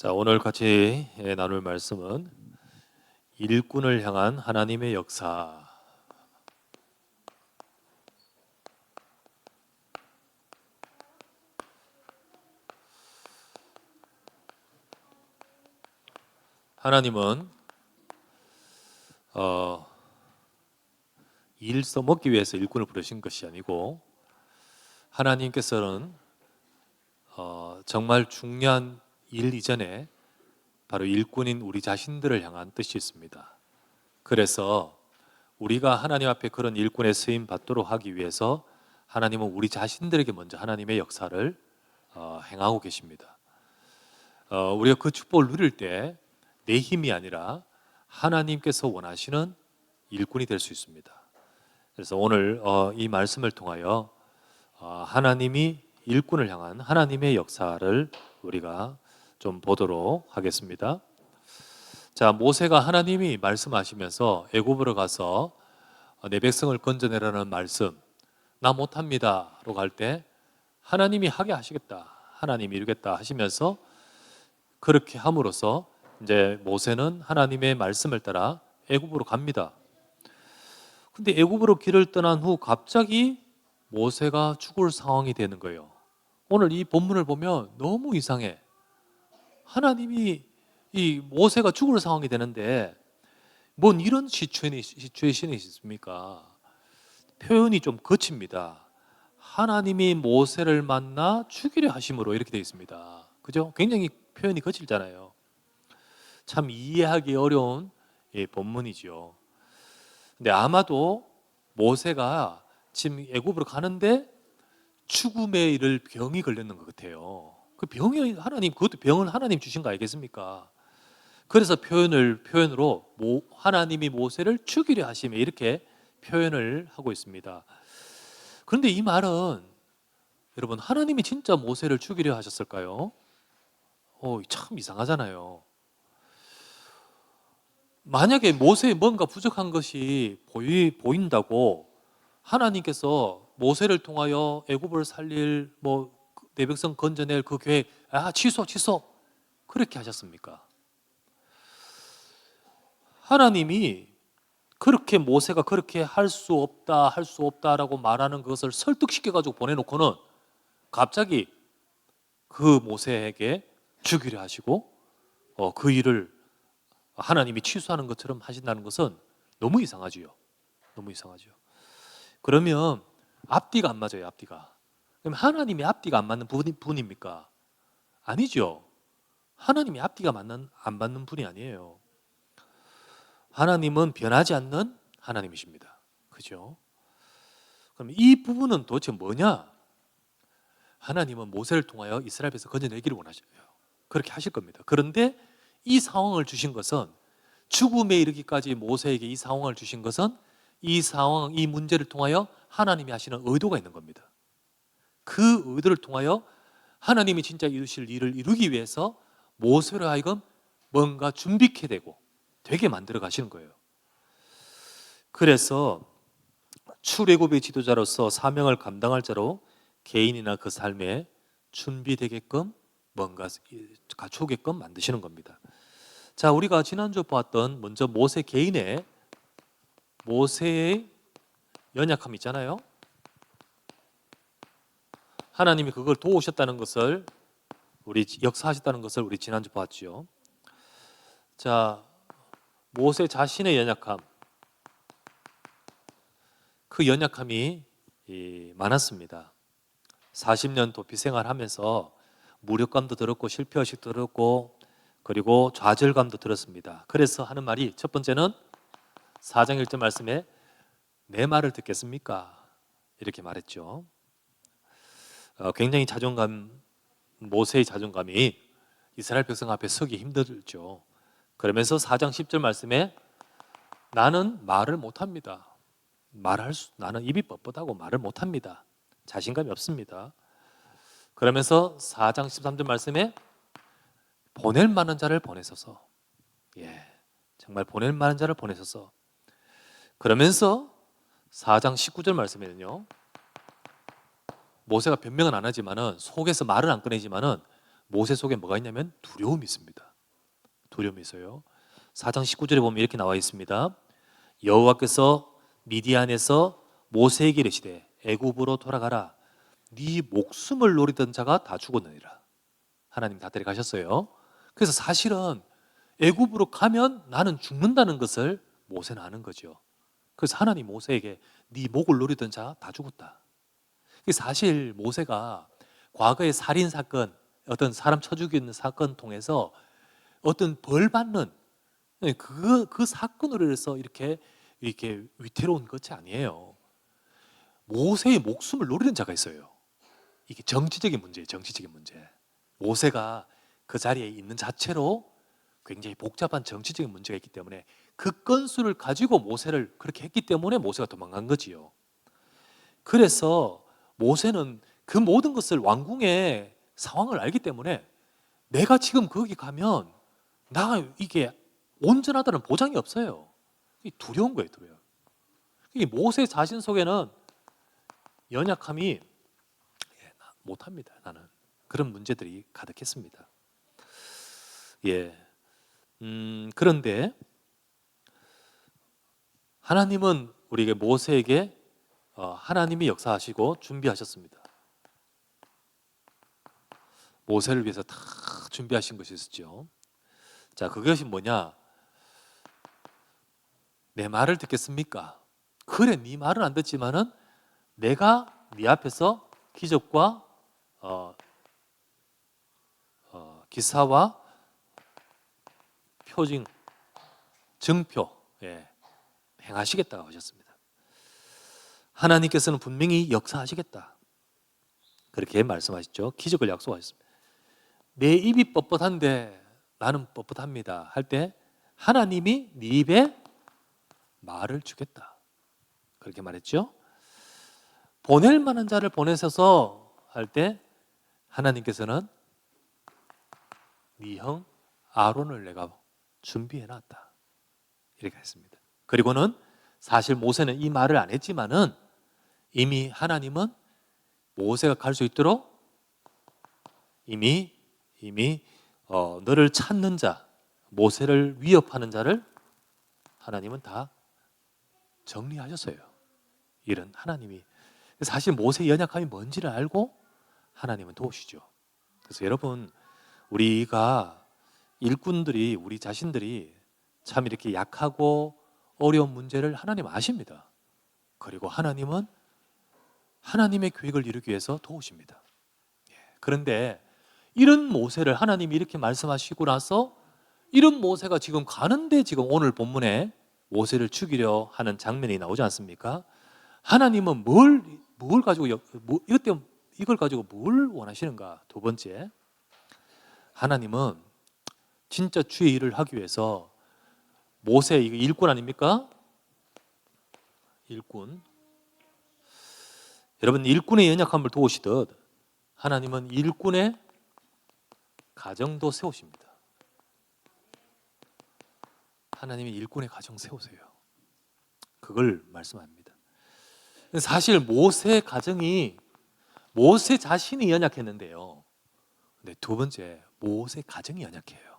자, 오늘 같이 나눌 말씀은 일꾼을 향한 하나님의 역사. 하나님은 일 써먹기 위해서 일꾼을 부르신 것이 아니고, 하나님께서는 정말 중요한 일 이전에 바로 일꾼인 우리 자신들을 향한 뜻이 있습니다. 그래서 우리가 하나님 앞에 그런 일꾼의 쓰임 받도록 하기 위해서 하나님은 우리 자신들에게 먼저 하나님의 역사를 행하고 계십니다. 우리가 그 축복을 누릴 때 내 힘이 아니라 하나님께서 원하시는 일꾼이 될 수 있습니다. 그래서 오늘 이 말씀을 통하여 하나님이 일꾼을 향한 하나님의 역사를 우리가 좀 보도록 하겠습니다. 자, 모세가 하나님이 말씀하시면서 애굽으로 가서 내 백성을 건져내라는 말씀, 나 못합니다로 갈 때 하나님이 하게 하시겠다, 하나님이 이루겠다 하시면서 그렇게 함으로써 이제 모세는 하나님의 말씀을 따라 애굽으로 갑니다. 근데 애굽으로 길을 떠난 후 갑자기 모세가 죽을 상황이 되는 거예요. 오늘 이 본문을 보면 너무 이상해. 하나님이 이 모세가 죽을 상황이 되는데 뭔 이런 시츄에이션이 있습니까? 표현이 좀 거칩니다. 하나님이 모세를 만나 죽이려 하심으로 이렇게 되어 있습니다. 그죠? 굉장히 표현이 거칠잖아요. 참 이해하기 어려운 본문이죠. 근데 아마도 모세가 지금 애굽으로 가는데 죽음에 이를 병이 걸렸는 것 같아요. 그 병이 하나님, 그것도 병을 하나님 주신 거 아니겠습니까? 그래서 표현으로 하나님이 모세를 죽이려 하심에 이렇게 표현을 하고 있습니다. 그런데 이 말은 여러분, 하나님이 진짜 모세를 죽이려 하셨을까요? 참 이상하잖아요. 만약에 모세에 뭔가 부족한 것이 보인다고 하나님께서 모세를 통하여 애굽을 살릴 내 백성 건져낼 그 계획 취소 그렇게 하셨습니까? 하나님이 그렇게 모세가 그렇게 할 수 없다라고 말하는 것을 설득시켜 가지고 보내놓고는 갑자기 그 모세에게 죽이려 하시고 그 일을 하나님이 취소하는 것처럼 하신다는 것은 너무 이상하지요. 너무 이상하죠. 그러면 앞뒤가 안 맞아요. 앞뒤가. 그럼 하나님이 앞뒤가 안 맞는 분입니까? 아니죠. 하나님이 앞뒤가 안 맞는 분이 아니에요. 하나님은 변하지 않는 하나님이십니다. 그죠? 그럼 이 부분은 도대체 뭐냐? 하나님은 모세를 통하여 이스라엘 백성 건져내기를 원하셔요. 그렇게 하실 겁니다. 그런데 이 상황을 주신 것은, 죽음에 이르기까지 모세에게 이 상황을 주신 것은 이 상황, 이 문제를 통하여 하나님이 하시는 의도가 있는 겁니다. 그 의도를 통하여 하나님이 진짜 이루실 일을 이루기 위해서 모세로 하여금 뭔가 준비케 되게 만들어 가시는 거예요. 그래서 출애굽의 지도자로서 사명을 감당할 자로 개인이나 그 삶에 준비되게끔 뭔가 갖추게끔 만드시는 겁니다. 자, 우리가 지난주 보았던 먼저 모세의 연약함 있잖아요. 하나님이 그걸 도우셨다는 것을, 역사하셨다는 것을 우리 지난주 봤죠. 자, 모세 자신의 연약함, 그 연약함이 많았습니다. 40년 도피 생활하면서 무력감도 들었고 실패의식도 들었고 그리고 좌절감도 들었습니다. 그래서 하는 말이, 첫 번째는 4장 1절 말씀에 내 말을 듣겠습니까? 이렇게 말했죠. 굉장히 모세의 자존감이 이스라엘 백성 앞에 서기 힘들죠. 그러면서 4장 10절 말씀에 나는 말을 못합니다. 나는 입이 뻣뻣하고 말을 못합니다. 자신감이 없습니다. 그러면서 4장 13절 말씀에 보낼 만한 자를 보내소서. 정말 보낼 만한 자를 보내소서. 그러면서 4장 19절 말씀에는요, 모세가 변명은 안 하지만은, 속에서 말을 안 꺼내지만은 모세 속에 뭐가 있냐면 두려움이 있습니다. 두려움이 있어요. 4장 19절에 보면 이렇게 나와 있습니다. 여호와께서 미디안에서 모세에게 이르시되 애굽으로 돌아가라. 네 목숨을 노리던 자가 다 죽었느니라. 하나님 다 데려가셨어요. 그래서 사실은 애굽으로 가면 나는 죽는다는 것을 모세는 아는 거죠. 그래서 하나님 모세에게 네 목을 노리던 자 다 죽었다. 사실 모세가 과거의 살인 사건, 어떤 사람 쳐 죽이는 사건 통해서 어떤 벌 받는 그 사건으로 해서 이렇게 위태로운 것이 아니에요. 모세의 목숨을 노리는 자가 있어요. 이게 정치적인 문제예요. 정치적인 문제. 모세가 그 자리에 있는 자체로 굉장히 복잡한 정치적인 문제가 있기 때문에 그 건수를 가지고 모세를 그렇게 했기 때문에 모세가 도망간 거지요. 그래서 모세는 그 모든 것을 왕궁의 상황을 알기 때문에 내가 지금 거기 가면 나 이게 온전하다는 보장이 없어요. 두려운 거예요, 두려워. 모세 자신 속에는 연약함이 못합니다. 나는 그런 문제들이 가득했습니다. 그런데 하나님은 우리에게 모세에게 하나님이 역사하시고 준비하셨습니다. 모세를 위해서 다 준비하신 것이 있었죠. 자, 그것이 뭐냐? 내 말을 듣겠습니까? 그래, 네 말은 안 듣지만은 내가 네 앞에서 기적과 기사와 표징, 증표 행하시겠다고 하셨습니다. 하나님께서는 분명히 역사하시겠다. 그렇게 말씀하셨죠. 기적을 약속하셨습니다. 내 입이 뻣뻣한데 나는 뻣뻣합니다 할 때 하나님이 네 입에 말을 주겠다. 그렇게 말했죠. 보낼 만한 자를 보내셔서 할 때 하나님께서는 네 형 아론을 내가 준비해 놨다. 이렇게 했습니다. 그리고는 사실 모세는 이 말을 안 했지만은 이미 하나님은 모세가 갈 수 있도록 이미 너를 찾는 자, 모세를 위협하는 자를 하나님은 다 정리하셨어요. 이런 하나님이 사실 모세의 연약함이 뭔지를 알고 하나님은 도우시죠. 그래서 여러분, 우리가 일꾼들이, 우리 자신들이 참 이렇게 약하고 어려운 문제를 하나님 아십니다. 그리고 하나님은 하나님의 계획을 이루기 위해서 도우십니다. 그런데 이런 모세를 하나님이 이렇게 말씀하시고 나서 이런 모세가 지금 가는데 지금 오늘 본문에 모세를 죽이려 하는 장면이 나오지 않습니까? 하나님은 뭘 가지고 이걸 가지고 뭘 원하시는가? 두 번째, 하나님은 진짜 주의 일을 하기 위해서 모세, 이거 일꾼 아닙니까? 일꾼. 여러분, 일꾼의 연약함을 도우시듯 하나님은 일꾼의 가정도 세우십니다. 하나님이 일꾼의 가정 세우세요. 그걸 말씀합니다. 사실 모세 가정이 모세 자신이 연약했는데요. 근데 두 번째, 모세 가정이 연약해요.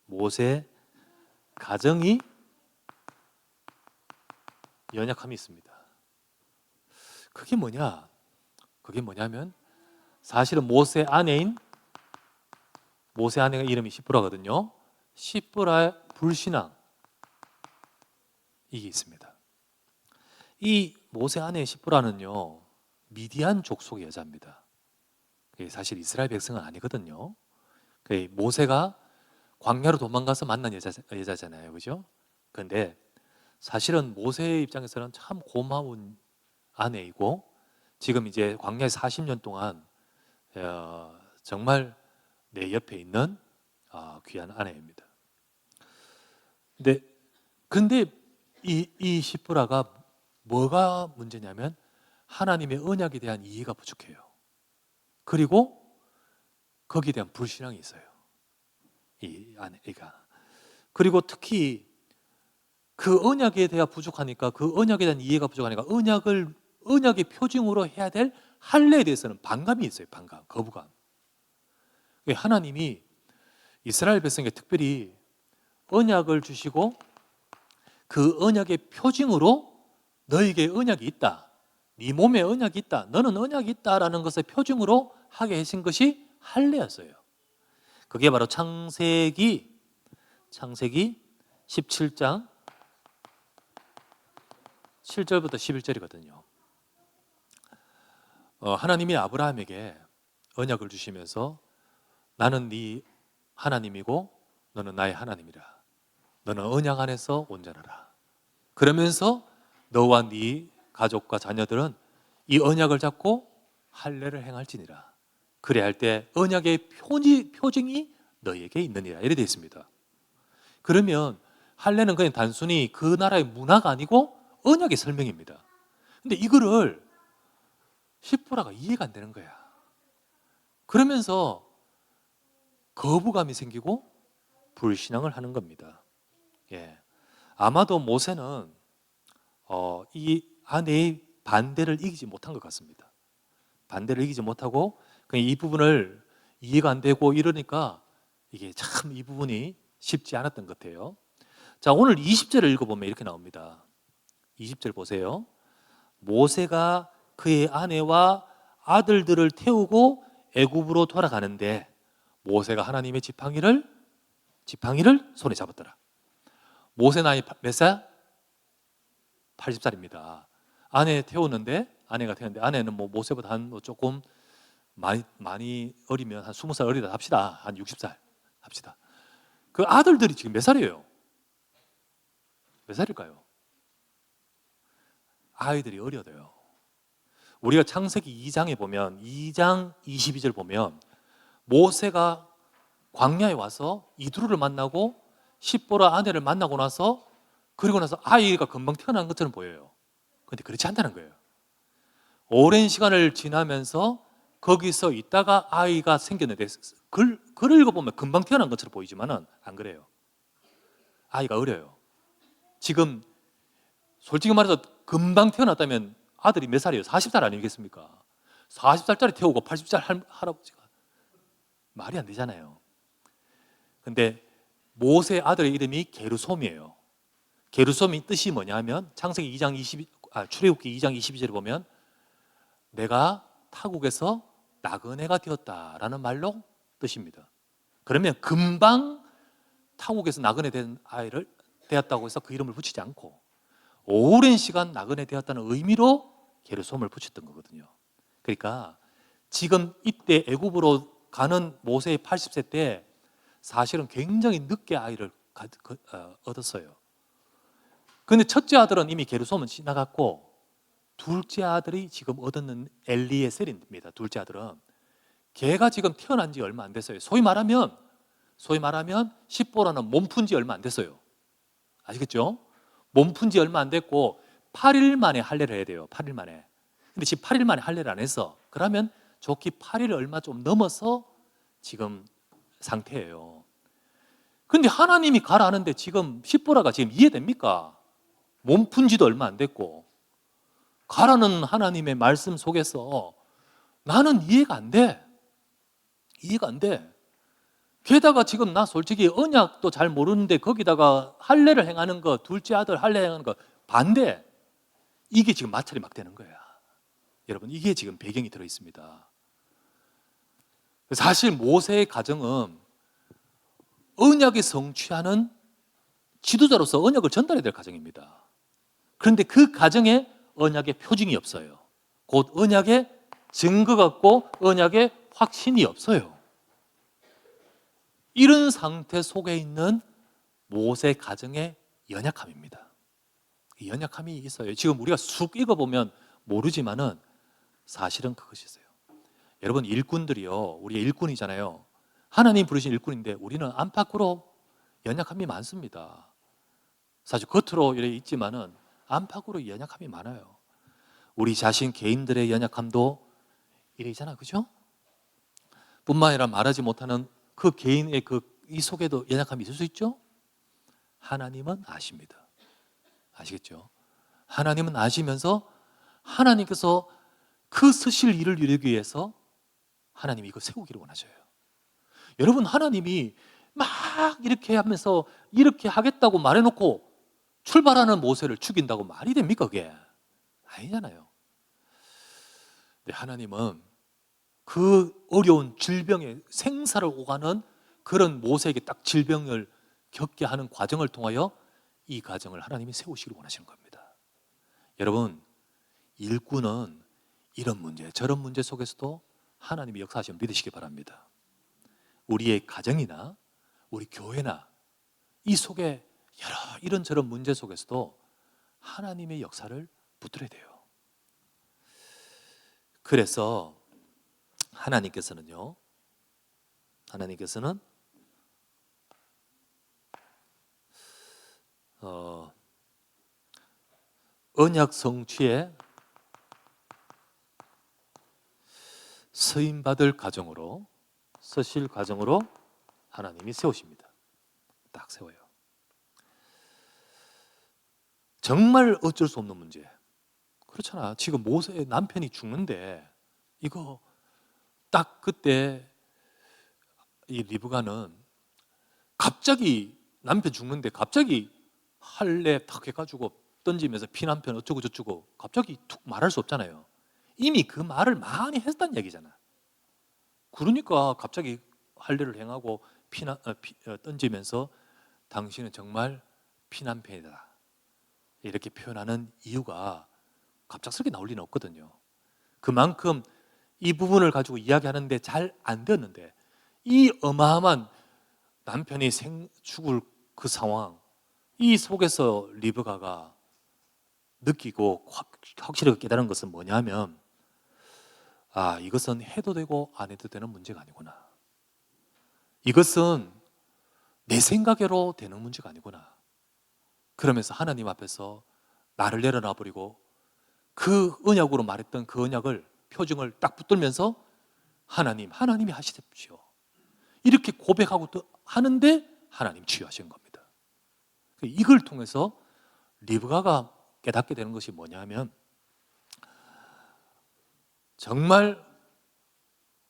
모세 가정이 연약함이 있습니다. 그게 뭐냐? 그게 뭐냐면 사실은 모세 아내가 이름이 시프라거든요. 시프라의 불신앙, 이게 있습니다. 이 모세 아내 시프라는요, 미디안 족속의 여자입니다. 사실 이스라엘 백성은 아니거든요. 모세가 광야로 도망가서 만난 여자잖아요, 그죠? 그런데 사실은 모세의 입장에서는 참 고마운 아내이고, 지금 이제 광야에 40년 동안 정말 내 옆에 있는 귀한 아내입니다. 근데 이 시프라가 뭐가 문제냐면 하나님의 언약에 대한 이해가 부족해요. 그리고 거기에 대한 불신앙이 있어요. 이 아내가. 그리고 특히 그 언약에 대한 부족하니까, 그 언약에 대한 이해가 부족하니까 언약의 표징으로 해야 될 할례에 대해서는 반감이 있어요. 거부감. 하나님이 이스라엘 백성에게 특별히 언약을 주시고 그 언약의 표징으로 너에게 언약이 있다, 네 몸에 언약이 있다, 너는 언약이 있다라는 것의 표징으로 하게 하신 것이 할례였어요. 그게 바로 창세기 17장 7절부터 11절이거든요. 하나님이 아브라함에게 언약을 주시면서 나는 네 하나님이고 너는 나의 하나님이라. 너는 언약 안에서 온전하라. 그러면서 너와 네 가족과 자녀들은 이 언약을 잡고 할례를 행할지니라. 그래 할 때 언약의 표징이 너에게 있느니라. 이래 되어 있습니다. 그러면 할례는 그냥 단순히 그 나라의 문화가 아니고 언약의 설명입니다. 근데 이거를 십보라가 이해가 안 되는 거야. 그러면서 거부감이 생기고 불신앙을 하는 겁니다. 예. 아마도 모세는 이 아내의 반대를 이기지 못한 것 같습니다. 반대를 이기지 못하고 그냥 이 부분을 이해가 안 되고 이러니까 이게 참 이 부분이 쉽지 않았던 것 같아요. 자, 오늘 20절을 읽어보면 이렇게 나옵니다. 20절 보세요. 모세가 그의 아내와 아들들을 태우고 애굽으로 돌아가는데 모세가 하나님의 지팡이를 손에 잡았더라. 모세 나이 몇 살? 80살입니다. 아내가 태우는데 아내는 뭐 모세보다 한 조금 많이 어리면 한 20살 어리다 합시다. 한 60살 합시다. 그 아들들이 지금 몇 살이에요? 몇 살일까요? 아이들이 어려져요. 우리가 창세기 2장에 보면 2장 22절 보면 모세가 광야에 와서 이두루를 만나고 십보라 아내를 만나고 나서 그리고 나서 아이가 금방 태어난 것처럼 보여요. 그런데 그렇지 않다는 거예요. 오랜 시간을 지나면서 거기서 있다가 아이가 생겼는데 글을 읽어보면 금방 태어난 것처럼 보이지만은 안 그래요. 아이가 어려요. 지금 솔직히 말해서 금방 태어났다면 아들이 몇 살이에요? 40살 아니겠습니까? 40살짜리 태우고 80살 할아버지가 말이 안 되잖아요. 근데 모세 아들의 이름이 게르솜이에요. 게르솜이 뜻이 뭐냐면 창세기 2장 출애굽기 2장 22절에 보면 내가 타국에서 나그네가 되었다라는 말로 뜻입니다. 그러면 금방 타국에서 나그네 된 아이를 되었다고 해서 그 이름을 붙이지 않고 오랜 시간 나그네 되었다는 의미로 게르솜을 붙였던 거거든요. 그러니까 지금 이때 애굽으로 가는 모세의 80세 때 사실은 굉장히 늦게 아이를 얻었어요. 그런데 첫째 아들은 이미 게르솜은 지나갔고 둘째 아들이 지금 얻었는 엘리에셀입니다. 둘째 아들은 걔가 지금 태어난 지 얼마 안 됐어요. 소위 말하면 십보라는 몸푼 지 얼마 안 됐어요. 아시겠죠? 몸푼 지 얼마 안 됐고 8일 만에 할례를 해야 돼요. 8일 만에. 근데 지금 8일 만에 할례를 안 했어. 그러면 좋기 8일 얼마 좀 넘어서 지금 상태예요. 근데 하나님이 가라 하는데 지금 십보라가 지금 이해됩니까? 몸푼 지도 얼마 안 됐고 가라는 하나님의 말씀 속에서 나는 이해가 안 돼. 이해가 안 돼. 게다가 지금 나 솔직히 언약도 잘 모르는데 거기다가 할례를 행하는 거, 둘째 아들 할례 행하는 거 반대. 이게 지금 마찰이 막 되는 거야. 여러분, 이게 지금 배경이 들어 있습니다. 사실 모세의 가정은 언약이 성취하는 지도자로서 언약을 전달해야 될 가정입니다. 그런데 그 가정에 언약의 표징이 없어요. 곧 언약의 증거가 없고 언약의 확신이 없어요. 이런 상태 속에 있는 모세 가정의 연약함입니다. 이 연약함이 있어요. 지금 우리가 쑥 읽어보면 모르지만은 사실은 그것이 있어요. 여러분, 일꾼들이요, 우리 일꾼이잖아요. 하나님 부르신 일꾼인데 우리는 안팎으로 연약함이 많습니다. 사실 겉으로 이렇게 있지만은 안팎으로 연약함이 많아요. 우리 자신 개인들의 연약함도 이래 있잖아, 그죠? 뿐만 아니라 말하지 못하는 그 개인의 이 속에도 연약함이 있을 수 있죠? 하나님은 아십니다. 아시겠죠? 하나님은 아시면서 하나님께서 그 쓰실 일을 이루기 위해서 하나님이 이거 세우기를 원하셔요. 여러분, 하나님이 막 이렇게 하면서 이렇게 하겠다고 말해놓고 출발하는 모세를 죽인다고 말이 됩니까? 그게 아니잖아요. 근데 하나님은 그 어려운 질병에 생사를 오가는 그런 모세에게 딱 질병을 겪게 하는 과정을 통하여 이 과정을 하나님이 세우시기를 원하시는 겁니다. 여러분, 일꾼은 이런 문제 저런 문제 속에서도 하나님이 역사하시면 믿으시기 바랍니다. 우리의 가정이나 우리 교회나 이 속에 여러 이런저런 문제 속에서도 하나님의 역사를 붙들어야 돼요. 그래서 하나님께서는 언약 성취에 서임 받을 가정으로, 서실 가정으로 하나님이 세우십니다. 딱 세워요. 정말 어쩔 수 없는 문제. 그렇잖아. 지금 모세의 남편이 죽는데 이거 딱 그때 이 리브가는 갑자기 남편 죽는데 갑자기 할례 탁 해가지고 던지면서 피난편 어쩌고 저쩌고 갑자기 툭 말할 수 없잖아요. 이미 그 말을 많이 했단 얘기잖아. 그러니까 갑자기 할례를 행하고 던지면서 당신은 정말 피난편이다 이렇게 표현하는 이유가 갑작스럽게 나올 리는 없거든요. 그만큼 이 부분을 가지고 이야기하는데 잘 안 되었는데 이 어마어마한 남편이 죽을 그 상황, 이 속에서 리브가가 느끼고 확실하게 깨달은 것은 뭐냐면, 아, 이것은 해도 되고 안 해도 되는 문제가 아니구나. 이것은 내 생각으로 되는 문제가 아니구나. 그러면서 하나님 앞에서 나를 내려놔 버리고 그 언약으로 말했던 그 언약을 표징을 딱 붙들면서 하나님이 하시십시오. 이렇게 고백하고 또 하는데 하나님 치유하신 겁니다. 이걸 통해서 리브가가 깨닫게 되는 것이 뭐냐면, 정말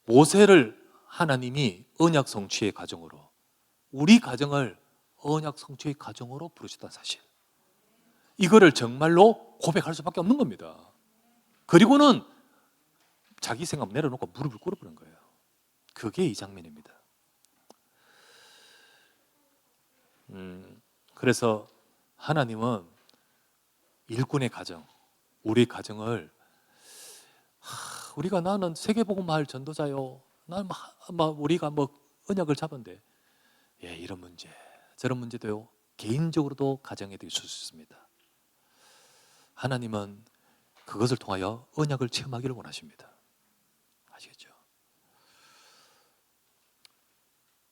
모세를 하나님이 언약 성취의 가정으로, 우리 가정을 언약 성취의 가정으로 부르셨다는 사실, 이거를 정말로 고백할 수밖에 없는 겁니다. 그리고는 자기 생각 내려놓고 무릎을 꿇어버린 거예요. 그게 이 장면입니다. 그래서 하나님은 일꾼의 가정, 우리 가정을 우리가 나는 세계복음마을 전도자요, 나는 우리가 언약을 잡은데, 예, 이런 문제 저런 문제도요 개인적으로도 가정에도 있을 수 있습니다. 하나님은 그것을 통하여 언약을 체험하기를 원하십니다. 아시겠죠?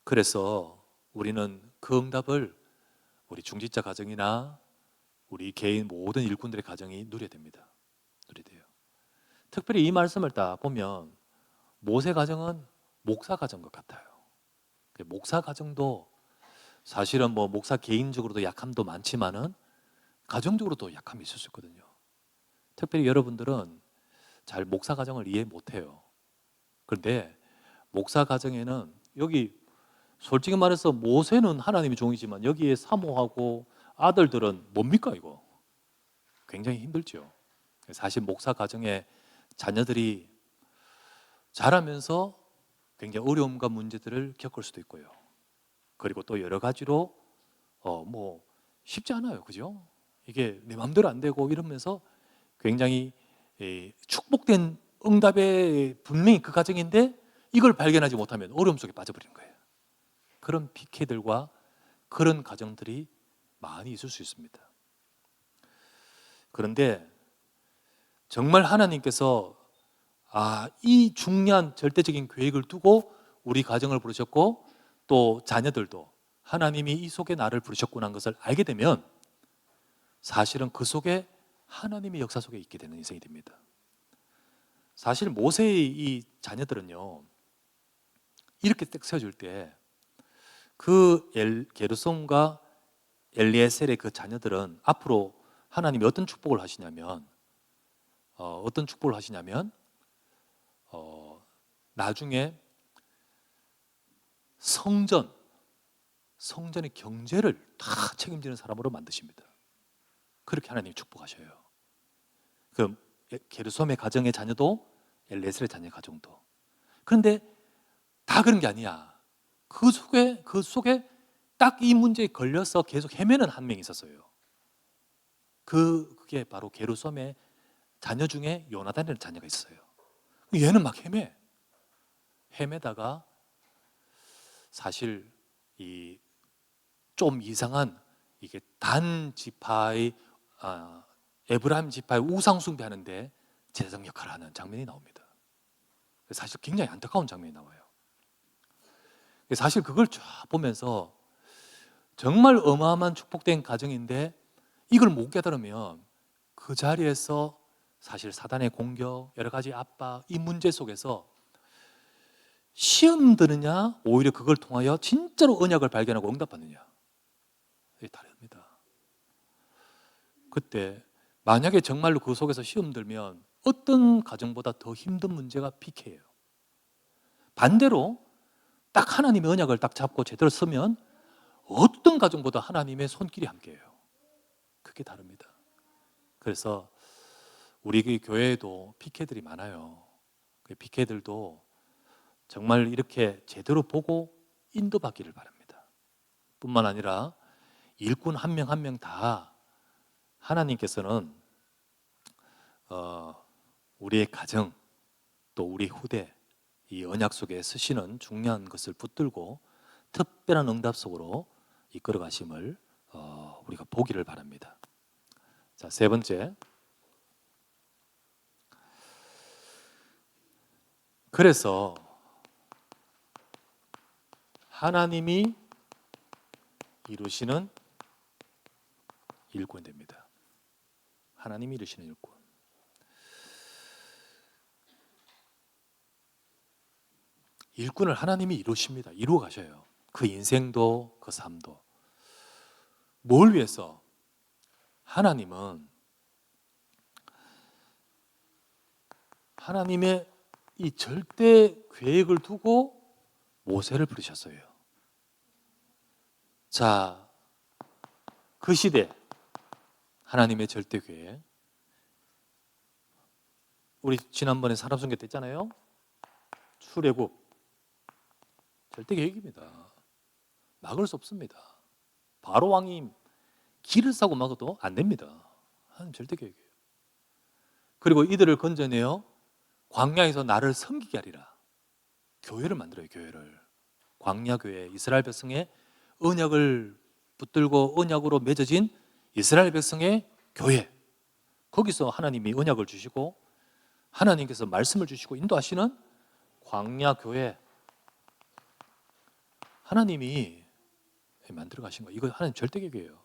그래서 우리는 그 응답을 우리 중직자 가정이나 우리 개인 모든 일꾼들의 가정이 누려야 됩니다. 누려야 돼요. 특별히 이 말씀을 딱 보면 모세 가정은 목사 가정과 같아요. 목사 가정도 사실은 목사 개인적으로도 약함도 많지만은 가정적으로도 약함이 있을 수 있거든요. 특별히 여러분들은 잘 목사 가정을 이해 못해요. 그런데 목사 가정에는, 여기 솔직히 말해서 모세는 하나님의 종이지만 여기에 사모하고 아들들은 뭡니까 이거? 굉장히 힘들죠. 사실 목사 가정에 자녀들이 자라면서 굉장히 어려움과 문제들을 겪을 수도 있고요. 그리고 또 여러 가지로 쉽지 않아요. 그죠? 이게 내 마음대로 안 되고 이러면서 굉장히 축복된 응답의 분명히 그 과정인데 이걸 발견하지 못하면 어려움 속에 빠져버리는 거예요. 그런 피해들과 그런 가정들이 많이 있을 수 있습니다. 그런데 정말 하나님께서 이 중요한 절대적인 계획을 두고 우리 가정을 부르셨고 또 자녀들도 하나님이 이 속에 나를 부르셨구나 하는 것을 알게 되면 사실은 그 속에 하나님의 역사 속에 있게 되는 인생이 됩니다. 사실 모세의 이 자녀들은요, 이렇게 딱 세워줄 때 그 게르솜과 엘리에셀의 그 자녀들은 앞으로 하나님이 어떤 축복을 하시냐면 나중에 성전의 경제를 다 책임지는 사람으로 만드십니다. 그렇게 하나님이 축복하셔요. 그 게르솜의 가정의 자녀도 엘레셀의 자녀 가정도. 그런데 다 그런 게 아니야. 그 속에 딱 이 문제에 걸려서 계속 헤매는 한 명이 있었어요. 그게 바로 게르솜의 자녀 중에 요나단이라는 자녀가 있어요. 얘는 막 헤매다가 사실 이 좀 이상한 이게 단 지파의 에브라임 지파의 우상 숭배하는데 제사장 역할을 하는 장면이 나옵니다. 사실 굉장히 안타까운 장면이 나와요. 사실 그걸 쫙 보면서 정말 어마어마한 축복된 가정인데 이걸 못 깨달으면 그 자리에서 사실 사단의 공격, 여러 가지 압박, 이 문제 속에서 시험 드느냐, 오히려 그걸 통하여 진짜로 언약을 발견하고 응답받느냐, 이게 다릅니다. 그때 만약에 정말로 그 속에서 시험 들면 어떤 가정보다 더 힘든 문제가 픽해요. 반대로 딱 하나님의 언약을 딱 잡고 제대로 서면 어떤 가정보다 하나님의 손길이 함께해요. 그게 다릅니다. 그래서 우리 교회에도 피케들이 많아요. 그 피케들도 정말 이렇게 제대로 보고 인도받기를 바랍니다. 뿐만 아니라 일꾼 한 명 한 명 다 하나님께서는 우리의 가정 또 우리 후대 이 언약 속에 쓰시는 중요한 것을 붙들고 특별한 응답 속으로 이끌어 가심을 우리가 보기를 바랍니다. 자, 세 번째. 그래서 하나님이 이루시는 일꾼이 됩니다. 하나님이 이루시는 일꾼. 일꾼을 하나님이 이루십니다. 이루어 가셔요. 그 인생도 그 삶도. 뭘 위해서? 하나님은 하나님의 이 절대 계획을 두고 모세를 부르셨어요. 자, 그 시대 하나님의 절대 계획. 우리 지난번에 사람 숨겨 했잖아요. 출애굽 절대 계획입니다. 막을 수 없습니다. 바로 왕이 길을 싸고 막아도 안 됩니다. 하나님 절대 계획이에요. 그리고 이들을 건져내어 광야에서 나를 섬기게 하리라. 교회를 만들어요. 교회를. 광야교회, 이스라엘 백성의 언약을 붙들고 언약으로 맺어진 이스라엘 백성의 교회. 거기서 하나님이 언약을 주시고 하나님께서 말씀을 주시고 인도하시는 광야교회. 하나님이 만들어 가신 거예요. 이거 하나님 절대 계획이에요.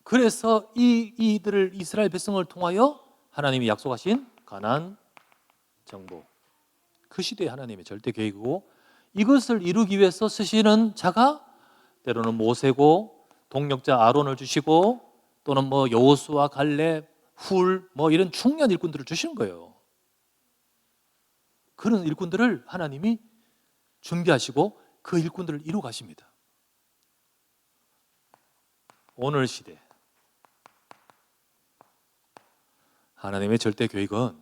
그래서 이들을 이스라엘 백성을 통하여 하나님이 약속하신 가나안 정복. 그 시대에 하나님의 절대 계획이고 이것을 이루기 위해서 쓰시는 자가 때로는 모세고 동력자 아론을 주시고 또는 뭐 여호수아, 갈렙, 훌 뭐 이런 중요한 일꾼들을 주시는 거예요. 그런 일꾼들을 하나님이 준비하시고 그 일꾼들을 이루어 가십니다. 오늘 시대 하나님의 절대 계획은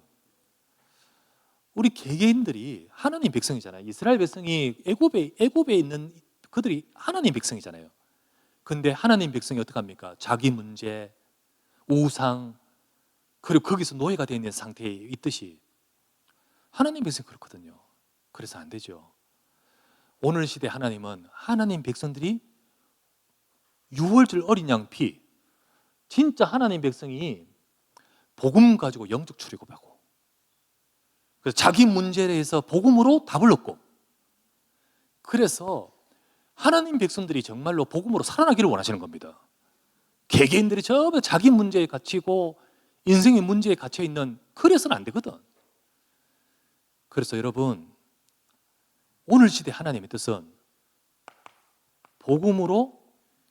우리 개개인들이 하나님 백성이잖아요. 이스라엘 백성이 애굽에 있는 그들이 하나님 백성이잖아요. 근데 하나님 백성이 어떻게 합니까? 자기 문제, 우상, 그리고 거기서 노예가 되어 있는 상태에 있듯이 하나님 백성이 그렇거든요. 그래서 안 되죠. 오늘 시대 하나님은 하나님 백성들이 유월절 어린 양 피, 진짜 하나님 백성이 복음 가지고 영적 출애굽하고 그래서 자기 문제에 대해서 복음으로 답을 얻고 그래서 하나님 백성들이 정말로 복음으로 살아나기를 원하시는 겁니다. 개개인들이 전부 자기 문제에 갇히고 인생의 문제에 갇혀 있는 그래서는 안 되거든. 그래서 여러분 오늘 시대 하나님의 뜻은 복음으로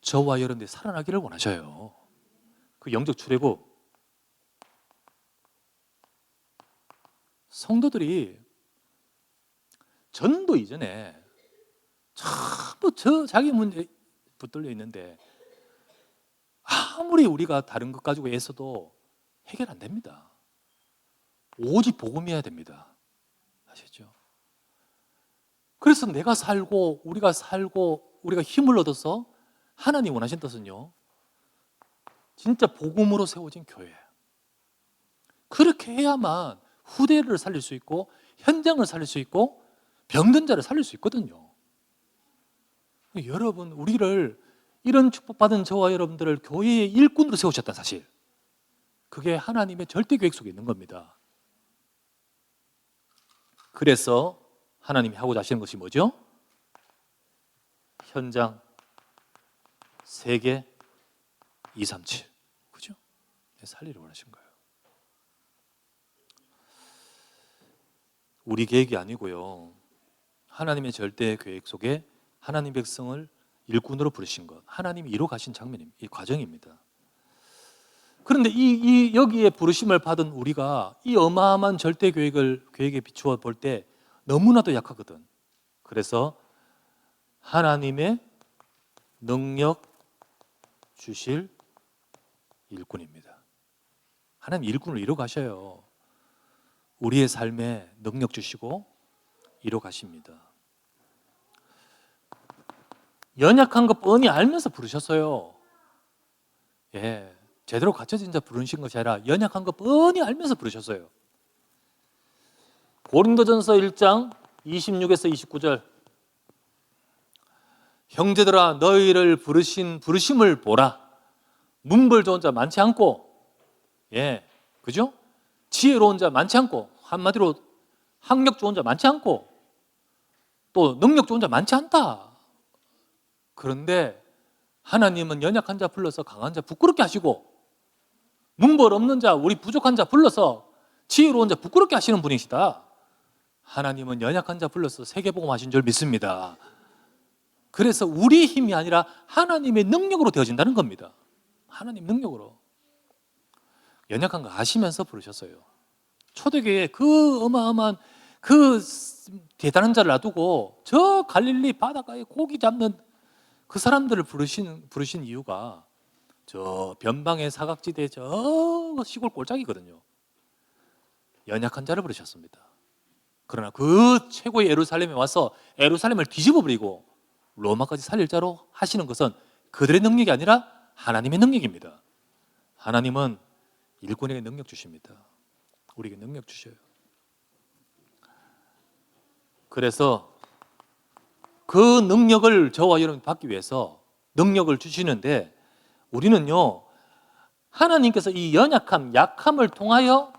저와 여러분들이 살아나기를 원하셔요. 그 영적 출애굽 성도들이 전도 이전에 전부 자기 문제 붙들려 있는데 아무리 우리가 다른 것 가지고 애써도 해결 안 됩니다. 오직 복음이어야 됩니다. 아시죠? 그래서 내가 살고 우리가 힘을 얻어서 하나님 원하신 뜻은요, 진짜 복음으로 세워진 교회. 그렇게 해야만 후대를 살릴 수 있고 현장을 살릴 수 있고 병든 자를 살릴 수 있거든요. 여러분, 우리를 이런 축복받은 저와 여러분들을 교회의 일꾼으로 세우셨다. 사실 그게 하나님의 절대 계획 속에 있는 겁니다. 그래서 하나님이 하고자 하시는 것이 뭐죠? 현장 세계 237, 그죠? 살리를 원하신 거예요. 우리 계획이 아니고요, 하나님의 절대 계획 속에 하나님 백성을 일꾼으로 부르신 것, 하나님이 이루어 가신 장면입니다. 이 과정입니다. 그런데 여기에 부르심을 받은 우리가 이 어마어마한 절대 계획에 비추어 볼 때 너무나도 약하거든. 그래서 하나님의 능력 주실 일꾼입니다. 하나님 일꾼을 이루어 가셔요. 우리의 삶에 능력 주시고 이루어 가십니다. 연약한 것 뻔히 알면서 부르셨어요. 예, 제대로 갖춰진 자 부르신 것이 아니라 연약한 것 뻔히 알면서 부르셨어요. 고린도전서 1장 26에서 29절, 형제들아 너희를 부르심을 보라. 문벌 좋은 자 많지 않고, 예, 그죠? 지혜로운 자 많지 않고, 한마디로 학력 좋은 자 많지 않고, 또 능력 좋은 자 많지 않다. 그런데 하나님은 연약한 자 불러서 강한 자 부끄럽게 하시고, 문벌 없는 자, 우리 부족한 자 불러서 지혜로운 자 부끄럽게 하시는 분이시다. 하나님은 연약한 자 불러서 세계복음 하신 줄 믿습니다. 그래서 우리 힘이 아니라 하나님의 능력으로 되어진다는 겁니다. 하나님 능력으로. 연약한 거 아시면서 부르셨어요. 초대교회에 그 어마어마한 그 대단한 자를 놔두고 저 갈릴리 바닷가에 고기 잡는 그 사람들을 부르신 이유가 저 변방의 사각지대 저 시골 꼴짝이거든요. 연약한 자를 부르셨습니다. 그러나 그 최고의 예루살렘에 와서 예루살렘을 뒤집어 버리고 로마까지 살릴 자로 하시는 것은 그들의 능력이 아니라 하나님의 능력입니다. 하나님은 일꾼에게 능력 주십니다. 우리에게 능력 주셔요. 그래서 그 능력을 저와 여러분 받기 위해서 능력을 주시는데, 우리는요, 하나님께서 이 약함을 통하여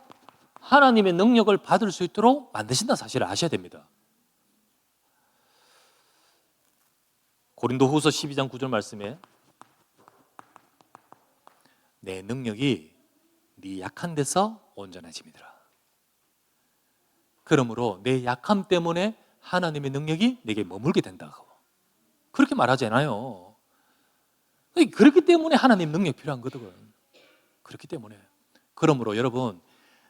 하나님의 능력을 받을 수 있도록 만드신다는 사실을 아셔야 됩니다. 고린도후서 12장 9절 말씀에 내 능력이 네 약한 데서 온전해집니다. 그러므로 내 약함 때문에 하나님의 능력이 내게 머물게 된다고 그렇게 말하지 않아요. 그렇기 때문에 하나님 능력 필요한 거거든. 그렇기 때문에. 그러므로 여러분,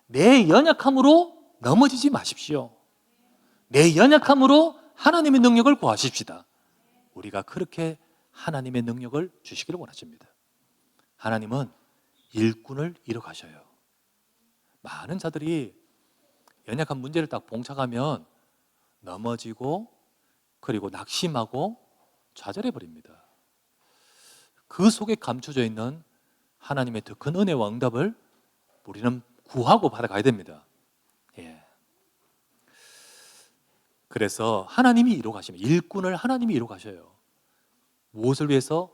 내 연약함으로 넘어지지 마십시오. 내 연약함으로 하나님의 능력을 구하십시다. 우리가 그렇게 하나님의 능력을 주시기를 원하십니다. 하나님은 일꾼을 이뤄 가셔요. 많은 자들이 연약한 문제를 딱 봉착하면 넘어지고 그리고 낙심하고 좌절해 버립니다. 그 속에 감춰져 있는 하나님의 더 큰 은혜와 응답을 우리는 구하고 받아가야 됩니다. 예. 그래서 하나님이 이루어 가시면, 일꾼을 하나님이 이루어 가셔요. 무엇을 위해서?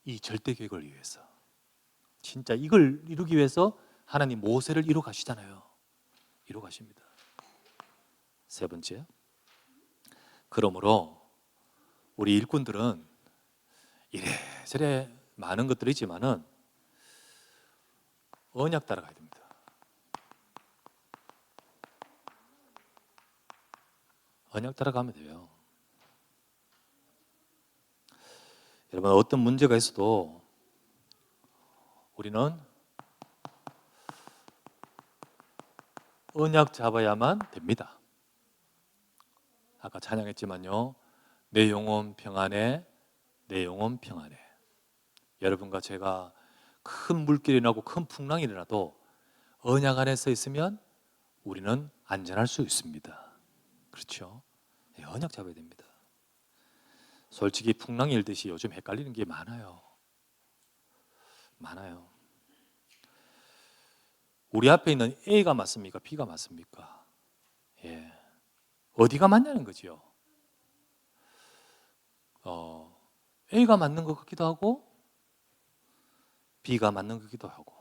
이 절대 계획을 위해서. 진짜 이걸 이루기 위해서 하나님 모세를 이루어 가시잖아요. 이루어 가십니다. 세 번째, 그러므로 우리 일꾼들은 이래저래 많은 것들이 있지만은 언약 따라가야 됩니다. 언약 따라가면 돼요. 여러분, 어떤 문제가 있어도 우리는 언약 잡아야만 됩니다. 아까 찬양했지만요, 내 영혼 평안해, 내 영혼 평안해. 여러분과 제가 큰 물길이 나고 큰 풍랑이 일어나도 언약 안에 서 있으면 우리는 안전할 수 있습니다. 그렇죠? 네, 언약 잡아야 됩니다. 솔직히 풍랑이 일듯이 요즘 헷갈리는 게 많아요. 많아요. 우리 앞에 있는 A가 맞습니까? B가 맞습니까? 예. 어디가 맞냐는 거지요. A가 맞는 것 같기도 하고 B가 맞는 것 같기도 하고.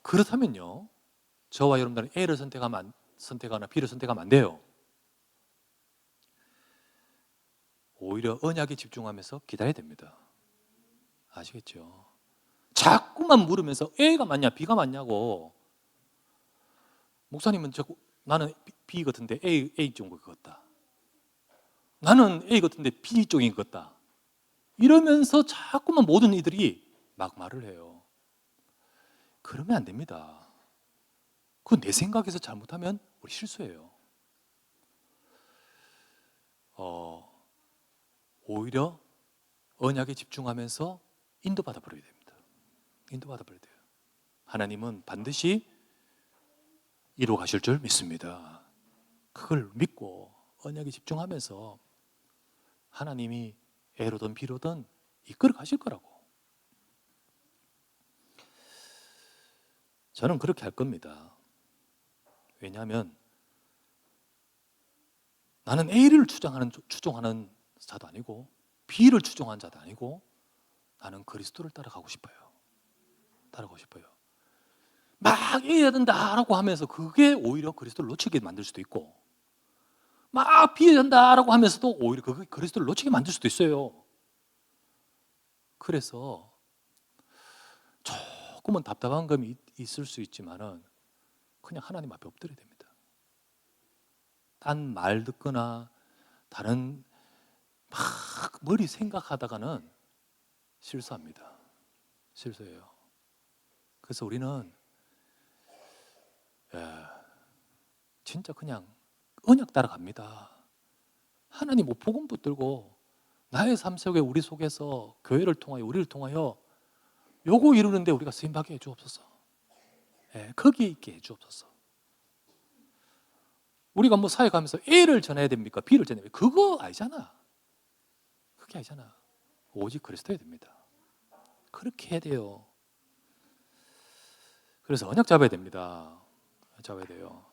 그렇다면요, 저와 여러분들은 A를 선택하나 B를 선택하면 안 돼요. 오히려 언약에 집중하면서 기다려야 됩니다. 아시겠죠? 자꾸만 물으면서 A가 맞냐 B가 맞냐고. 목사님은 나는 B 같은데 A 쪽인 것 같다. 나는 A 같은데 B 쪽인 것 같다. 이러면서 자꾸만 모든 이들이 막 말을 해요. 그러면 안 됩니다. 그건 내 생각에서 잘못하면 우리 실수예요. 오히려 언약에 집중하면서 인도받아 버려야 됩니다. 인도받아 버려야 돼요. 하나님은 반드시 이루어 가실 줄 믿습니다. 그걸 믿고 언약에 집중하면서 하나님이 A로든 B로든 이끌어 가실 거라고. 저는 그렇게 할 겁니다. 왜냐하면 나는 A를 추종하는 자도 아니고 B를 추종하는 자도 아니고 나는 그리스도를 따라가고 싶어요. 따라가고 싶어요. 막 A해야 된다라고 하면서 그게 오히려 그리스도를 놓치게 만들 수도 있고, 막 B해야 된다라고 하면서도 오히려 그게 그리스도를 놓치게 만들 수도 있어요. 그래서 조금은 답답한 감이 있을 수 있지만은 그냥 하나님 앞에 엎드려야 됩니다. 딴 말 듣거나 다른 막 머리 생각하다가는 실수합니다. 실수해요. 그래서 우리는 진짜 그냥 언약 따라갑니다. 하나님 복음 붙들고 나의 삶 속에 우리 속에서 교회를 통하여 우리를 통하여 요거 이루는데 우리가 쓰임받게 해주옵소서. 거기에 있게 해주옵소서. 우리가 뭐 사역하면서 A를 전해야 됩니까? B를 전해야 됩니까? 그거 아니잖아. 그게 아니잖아. 오직 그리스도여야 됩니다. 그렇게 해야 돼요. 그래서 언약 잡아야 됩니다. 잡아야 돼요.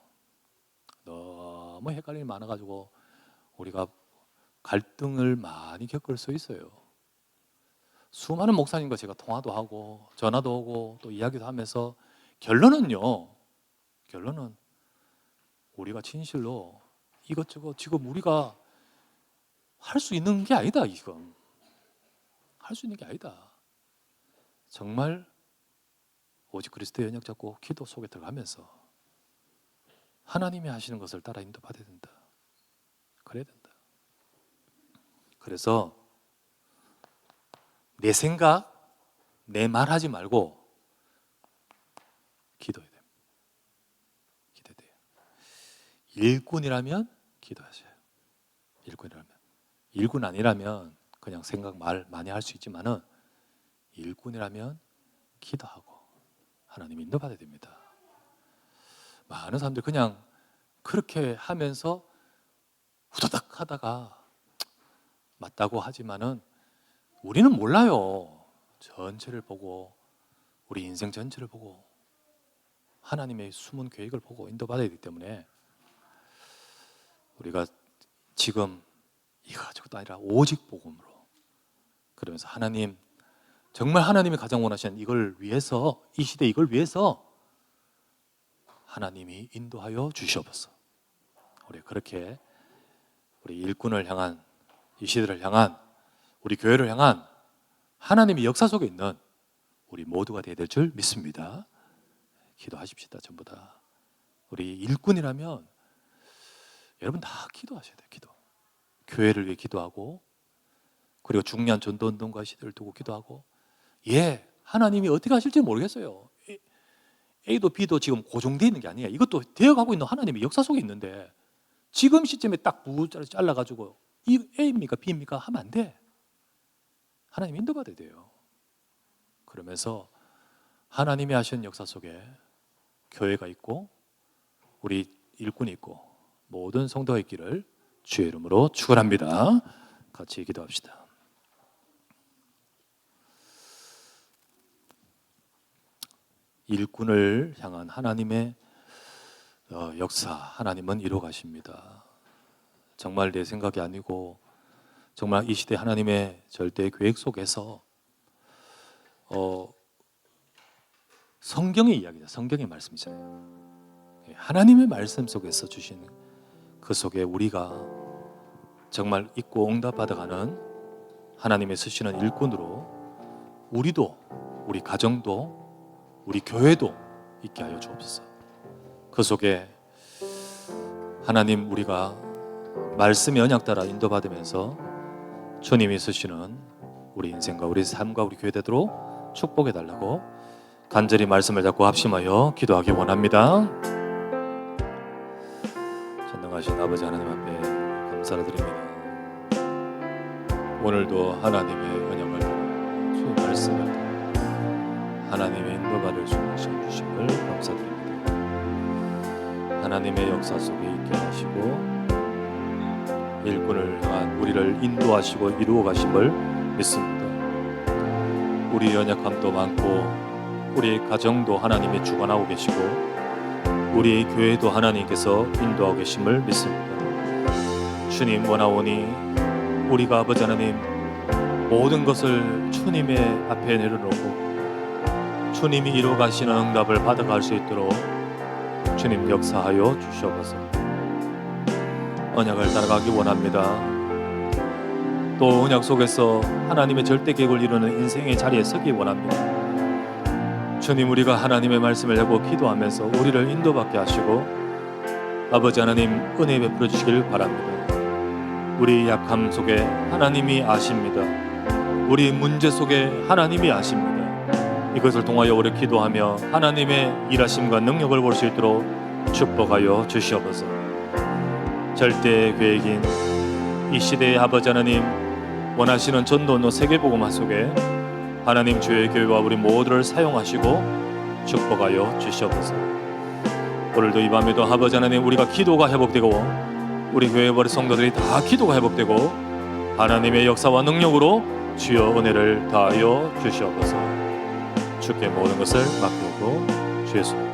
너무 헷갈림이 많아가지고 우리가 갈등을 많이 겪을 수 있어요. 수많은 목사님과 제가 통화도 하고 전화도 오고 또 이야기도 하면서 결론은 우리가 진실로 이것저것 지금 우리가 할 수 있는 게 아니다. 이건 할 수 있는 게 아니다. 정말 오직 그리스도의 언약 잡고 기도 속에 들어가면서 하나님이 하시는 것을 따라 인도받아야 된다. 그래야 된다. 그래서 내 생각, 내 말 하지 말고 기도해야 됩니다. 기도해야 돼요. 일꾼이라면 기도하셔요. 일꾼이라면. 일꾼 아니라면 그냥 생각, 말 많이 할 수 있지만은 일꾼이라면 기도하고 하나님 인도받아야 됩니다. 많은 사람들이 그냥 그렇게 하면서 후다닥 하다가 맞다고 하지만은 우리는 몰라요. 전체를 보고 우리 인생 전체를 보고 하나님의 숨은 계획을 보고 인도받아야 되기 때문에 우리가 지금 이거 가지고도 아니라 오직 복음으로, 그러면서 하나님, 정말 하나님이 가장 원하시는 이걸 위해서, 이 시대 이걸 위해서 하나님이 인도하여 주시옵소서. 우리 그렇게 우리 일꾼을 향한, 이 시대를 향한, 우리 교회를 향한 하나님의 역사 속에 있는 우리 모두가 되어야 될 줄 믿습니다. 기도하십시다. 전부 다 우리 일꾼이라면 여러분 다 기도하셔야 돼요. 기도. 교회를 위해 기도하고, 그리고 중요한 전도운동과 시대를 두고 기도하고. 하나님이 어떻게 하실지 모르겠어요. A도 B도 지금 고정되어 있는 게 아니에요. 이것도 되어가고 있는 하나님의 역사 속에 있는데 지금 시점에 딱 잘라가지고 이 A입니까 B입니까 하면 안 돼. 하나님 인도받아야 돼요. 그러면서 하나님이 하신 역사 속에 교회가 있고 우리 일꾼이 있고 모든 성도가 있기를 주의 이름으로 축원합니다. 같이 기도합시다. 일꾼을 향한 하나님의 역사, 하나님은 이루어 가십니다. 정말 내 생각이 아니고 정말 이 시대 하나님의 절대 계획 속에서 성경의 이야기다. 성경의 말씀이잖아요. 하나님의 말씀 속에서 주신 그 속에 우리가 정말 잊고 응답받아가는 하나님의 쓰시는 일꾼으로 우리도, 우리 가정도, 우리 교회도 있게 하여 주옵소서. 그 속에 하나님 우리가 말씀의 언약 따라 인도받으면서 주님이 쓰시는 우리 인생과 우리 삶과 우리 교회 되도록 축복해 달라고 간절히 말씀을 잡고 합심하여 기도하기 원합니다. 전능하신 아버지 하나님 앞에 감사를 드립니다. 오늘도 하나님의 언약을 따라 주의 말씀을 따라 하나님의 인도받을 수 있는 주심을 감사드립니다. 하나님의 역사 속에 있게 하시고 일꾼을 향한 우리를 인도하시고 이루어 가심을 믿습니다. 우리 연약함도 많고 우리 가정도 하나님이 주관하고 계시고 우리 교회도 하나님께서 인도하고 계심을 믿습니다. 주님 원하오니 우리가 아버지 하나님 모든 것을 주님의 앞에 내려놓고 주님이 이루어 가시는 응답을 받아갈 수 있도록 주님 역사하여 주시옵소서. 언약을 따라가기 원합니다. 또 언약 속에서 하나님의 절대 계획을 이루는 인생의 자리에 서기 원합니다. 주님 우리가 하나님의 말씀을 하고 기도하면서 우리를 인도받게 하시고 아버지 하나님 은혜 베풀어 주시길 바랍니다. 우리 약함 속에 하나님이 아십니다. 우리 문제 속에 하나님이 아십니다. 이것을 통하여 우리 기도하며 하나님의 일하심과 능력을 볼 수 있도록 축복하여 주시옵소서. 절대 계획인 이 시대의 아버지 하나님 원하시는 전도노 세계복음화 속에 하나님 주의 교회와 우리 모두를 사용하시고 축복하여 주시옵소서. 오늘도 이 밤에도 아버지 하나님 우리가 기도가 회복되고 우리 교회 우리 성도들이 다 기도가 회복되고 하나님의 역사와 능력으로 주여 은혜를 다하여 주시옵소서. 주께 모든 것을 맡기고 주의 손